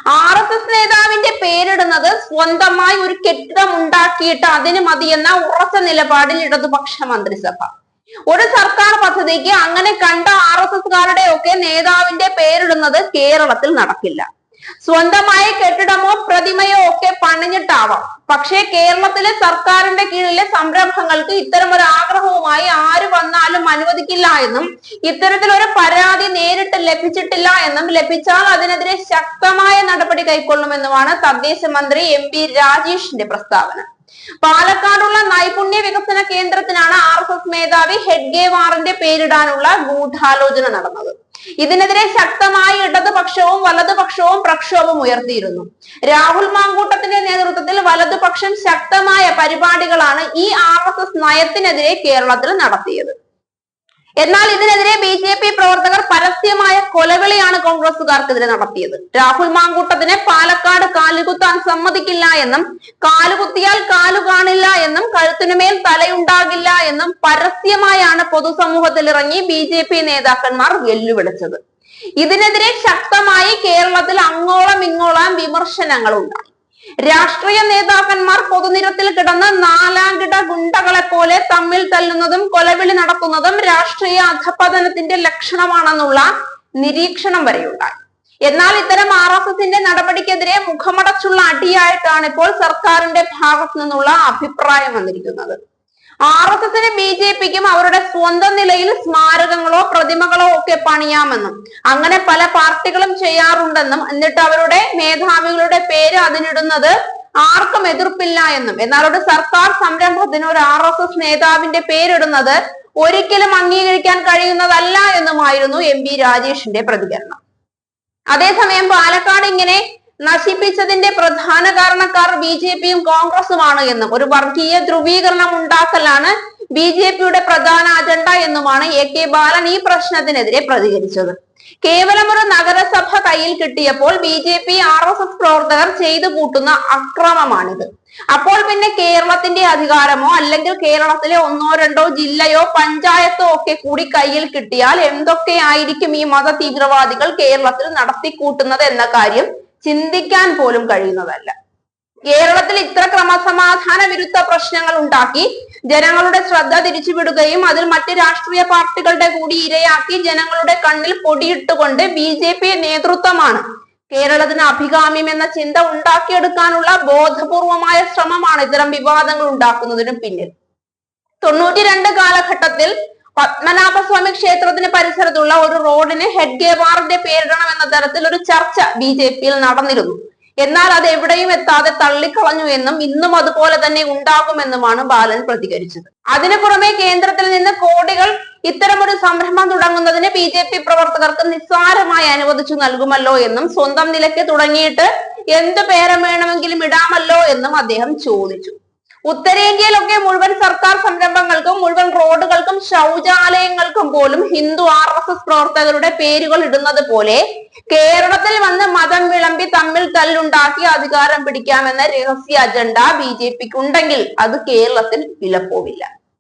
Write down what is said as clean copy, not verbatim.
RSS നേതാവിന്റെ പേരിടുന്നത് സ്വന്തമായി ഒരു കെട്ടിടം ഉണ്ടാക്കിയിട്ട് അതിന് മതിയെന്ന ഉറച്ച നിലപാടിൽ ഇടതുപക്ഷ മന്ത്രിസഭ. ഒരു സർക്കാർ പദ്ധതിക്ക് അങ്ങനെ കണ്ട RSSകാരുടെ ഒക്കെ നേതാവിന്റെ പേരിടുന്നത് കേരളത്തിൽ നടക്കില്ല. സ്വന്തമായ കെട്ടിടമോ പ്രതിമയോ ഒക്കെ പണിഞ്ഞിട്ടാവാം. പക്ഷേ കേരളത്തിലെ സർക്കാരിന്റെ കീഴിലെ സംരംഭങ്ങൾക്ക് ഇത്തരമൊരു ആഗ്രഹവുമായി ആര് വന്നാലും അനുവദിക്കില്ല എന്നും ഇത്തരത്തിലൊരു പരാതി നേരിട്ട് ലഭിച്ചിട്ടില്ല എന്നും ലഭിച്ചാൽ അതിനെതിരെ ശക്തമായ നടപടി കൈക്കൊള്ളുമെന്നുമാണ് തദ്ദേശ മന്ത്രി MP രാജേഷിന്റെ പ്രസ്താവന. പാലക്കാടുള്ള നൈപുണ്യ വികസന കേന്ദ്രത്തിനാണ് RSS മേധാവി ഹെഡ്ഗേവാറിന്റെ പേരിടാനുള്ള ഗൂഢാലോചന നടന്നത്. ഇതിനെതിരെ ശക്തമായി ഇടതുപക്ഷവും വലതുപക്ഷവും പ്രക്ഷോഭം ഉയർത്തിയിരുന്നു. രാഹുൽ മാങ്കൂട്ടത്തിന്റെ നേതൃത്വത്തിൽ വലതുപക്ഷം ശക്തമായ പരിപാടികളാണ് ഈ RSS നയത്തിനെതിരെ കേരളത്തിൽ നടത്തിയത്. എന്നാൽ ഇതിനെതിരെ BJP പ്രവർത്തകർ പരസ്യമായ കൊലവിളിയാണ് കോൺഗ്രസുകാർക്കെതിരെ നടത്തിയത്. രാഹുൽ മാങ്കൂട്ടത്തിനെ പാലക്കാട് കാലുകുത്താൻ സമ്മതിക്കില്ല എന്നും കാലുകുത്തിയാൽ കാലു കാണില്ല എന്നും കഴുത്തിനുമേൽ തലയുണ്ടാകില്ല എന്നും പരസ്യമായാണ് പൊതുസമൂഹത്തിൽ ഇറങ്ങി BJP നേതാക്കന്മാർ വെല്ലുവിളിച്ചത്. ഇതിനെതിരെ ശക്തമായി കേരളത്തിൽ അങ്ങോളം ഇങ്ങോളം വിമർശനങ്ങൾ ഉണ്ടായി. രാഷ്ട്രീയ നേതാക്കന്മാർ പൊതുനിരത്തിൽ കിടന്ന് നാലാംകിട ഗുണ്ടകളെ പോലെ തമ്മിൽ തല്ലുന്നതും കൊലവിളി നടത്തുന്നതും രാഷ്ട്രീയ അധപതനത്തിന്റെ ലക്ഷണമാണെന്നുള്ള നിരീക്ഷണം വരെയുണ്ടായി. എന്നാൽ ഇത്തരം RSSന്റെ നടപടിക്കെതിരെ മുഖമടച്ചുള്ള അടിയായിട്ടാണ് ഇപ്പോൾ സർക്കാരിന്റെ ഭാഗത്തു നിന്നുള്ള അഭിപ്രായം വന്നിരിക്കുന്നത്. RSSന് BJPക്കും അവരുടെ സ്വന്തം നിലയിൽ സ്മാരകങ്ങളോ പ്രതിമകളോ ഒക്കെ പണിയാമെന്നും അങ്ങനെ പല പാർട്ടികളും ചെയ്യാറുണ്ടെന്നും എന്നിട്ട് അവരുടെ മേധാവികളുടെ പേര് അതിനിടുന്നത് ആർക്കും എതിർപ്പില്ല എന്നും എന്നാൽ ഒരു സർക്കാർ സംരംഭത്തിന് ഒരു RSS നേതാവിന്റെ പേരിടുന്നത് ഒരിക്കലും അംഗീകരിക്കാൻ കഴിയുന്നതല്ല എന്നുമായിരുന്നു MP രാജേഷിന്റെ പ്രതികരണം. അതേസമയം പാലക്കാട് ഇങ്ങനെ നശിപ്പിച്ചതിന്റെ പ്രധാന കാരണക്കാർ BJPയും കോൺഗ്രസുമാണ് എന്നും ഒരു വർഗീയ ധ്രുവീകരണം ഉണ്ടാക്കലാണ് BJPയുടെ പ്രധാന അജണ്ട എന്നുമാണ് AK ബാലൻ ഈ പ്രശ്നത്തിനെതിരെ പ്രതികരിച്ചത്. കേവലം ഒരു നഗരസഭ കയ്യിൽ കിട്ടിയപ്പോൾ BJP RSS പ്രവർത്തകർ ചെയ്തു കൂട്ടുന്ന അക്രമമാണിത്. അപ്പോൾ പിന്നെ കേരളത്തിന്റെ അധികാരമോ അല്ലെങ്കിൽ കേരളത്തിലെ ഒന്നോ രണ്ടോ ജില്ലയോ പഞ്ചായത്തോ ഒക്കെ കൂടി കയ്യിൽ കിട്ടിയാൽ എന്തൊക്കെയായിരിക്കും ഈ മത തീവ്രവാദികൾ കേരളത്തിൽ നടത്തിക്കൂട്ടുന്നത് എന്ന കാര്യം ചിന്തിക്കാൻ പോലും കഴിയുന്നതല്ല. കേരളത്തിൽ ഇത്ര ക്രമസമാധാന വിരുദ്ധ പ്രശ്നങ്ങൾ ഉണ്ടാക്കി ജനങ്ങളുടെ ശ്രദ്ധ തിരിച്ചുവിടുകയും അതിൽ മറ്റ് രാഷ്ട്രീയ പാർട്ടികളുടെ കൂടി ഇരയാക്കി ജനങ്ങളുടെ കണ്ണിൽ പൊടിയിട്ടുകൊണ്ട് BJP നേതൃത്വമാണ് കേരളത്തിന് അഭികാമ്യം എന്ന ചിന്ത ഉണ്ടാക്കിയെടുക്കാനുള്ള ബോധപൂർവമായ ശ്രമമാണ് ഇത്തരം വിവാദങ്ങൾ ഉണ്ടാക്കുന്നതിനും പിന്നിൽ. 92 കാലഘട്ടത്തിൽ പത്മനാഭസ്വാമി ക്ഷേത്രത്തിന് പരിസരത്തുള്ള ഒരു റോഡിന് ഹെഡ്ഗേവാറിന്റെ പേരിടണം എന്ന തരത്തിൽ ഒരു ചർച്ച BJPയിൽ നടന്നിരുന്നു. എന്നാൽ അത് എവിടെയും എത്താതെ തള്ളിക്കളഞ്ഞു എന്നും ഇന്നും അതുപോലെ തന്നെ ഉണ്ടാകുമെന്നുമാണ് ബാലൻ പ്രതികരിച്ചത്. അതിനു പുറമെ കേന്ദ്രത്തിൽ നിന്ന് കോടികൾ ഇത്തരമൊരു സംരംഭം തുടങ്ങുന്നതിന് BJP പ്രവർത്തകർക്ക് നിസ്സാരമായി അനുവദിച്ചു നൽകുമല്ലോ എന്നും സ്വന്തം നിലയ്ക്ക് തുടങ്ങിയിട്ട് എന്ത് പേരം വേണമെങ്കിലും ഇടാമല്ലോ എന്നും അദ്ദേഹം ചോദിച്ചു. ഉത്തരേന്ത്യയിലൊക്കെ മുഴുവൻ സർക്കാർ സംരംഭങ്ങൾക്കും മുഴുവൻ റോഡുകൾക്കും ശൗചാലയങ്ങൾക്കും പോലും ഹിന്ദു RSS പ്രവർത്തകരുടെ പേരുകൾ ഇടുന്നത് പോലെ കേരളത്തിൽ വന്ന് മതം വിളമ്പി തമ്മിൽ തല്ലുണ്ടാക്കി അധികാരം പിടിക്കാമെന്ന രഹസ്യ അജണ്ട BJPക്ക് ഉണ്ടെങ്കിൽ അത് കേരളത്തിൽ വിലപ്പോവില്ല.